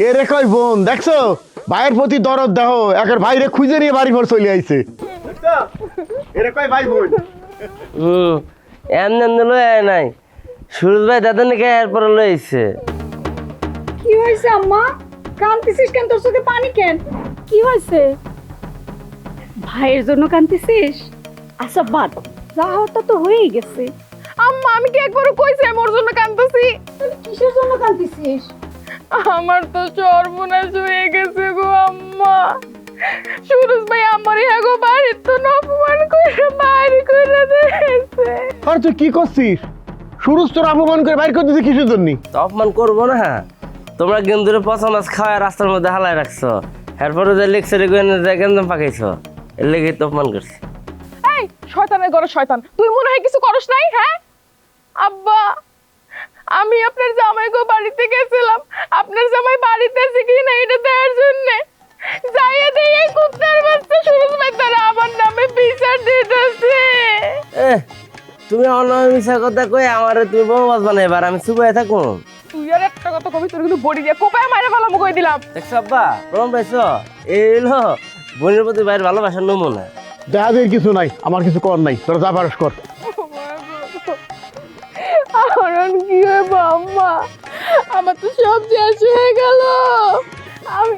এরে কই বোন দেখছো ভাইয়ের প্রতি দরদ দেহ একের ভাইরে খুঁজে নিয়ে বাড়ি ঘর চলে আইছে এরে কই ভাই বোন এমনি লয়ে নাই সুরজ ভাই দাদা নাকি এরপরে লইছে। কি হয়েছে আম্মা? কাঁদতেছিস কেন? তোর চোখে পানি কেন? কি হয়েছে? ভাইয়ের জন্য কাঁদতেছিস? আচ্ছা বাদ, যা হওয়ার তো হয়েই গেছে। আম্মা আমি কি একবারও কইছি আমি ওর জন্য কাঁদতেছি? তাহলে কিসের জন্য কাঁদতেছিস? আমার তো সর্বনাশ হয়ে গেছে গো আম্মা। সুরজ ভাই আমার গো বাড়ির তো অপমান করে বাইরে করে দিয়েছে। আর তুই কি করছিস? সুরজ তোর অপমান করে বাইর করে দিতে কিসের জন্য? তো অপমান করবো না, তোমরা গেন্দুরে পচা মাছ খাওয়া রাস্তার মধ্যে হালাই রাখছো, এরপরে যে লেকচারে গিয়ে গেন্দম পাকাইছো, এর লেগে তো অপমান করছি। এই শয়তানের ঘরে শয়তান, তুই মনে হয় কিছু করস নাই? হ্যাঁ আব্বা, আমি আপনার জামাই গো বাড়িতে গেছিলাম, আপনার জামাই বাড়িতে আছে কি না এটা দেখার জন্য। যাইয়ে দেই এই কুত্তার বাচ্চা সুরজ ভাই তারা আমার নামে বিচার দিতেছে। তুমি অন্য মিশা কথা কই আমারে তুমি বউবাজ বানাইবার, আমি চুপ হয়ে থাকুন? তুই আর একটা কথা কবি, তোর কিন্তু বডি দিয়ে কোপায় মাইরে ফেলাম কই দিলাম। দেখছো আব্বা, প্রমাণ পাইছো? এই হলো বোনের প্রতি বাইরের ভালোবাসার নমুনা। দেহাদের কিছু নাই, আমার কিছু কর নাই, তোরা যা পারস কর। আর কি হইব আম্মা, আমার তো সব শেষ হয়ে গেল। আমি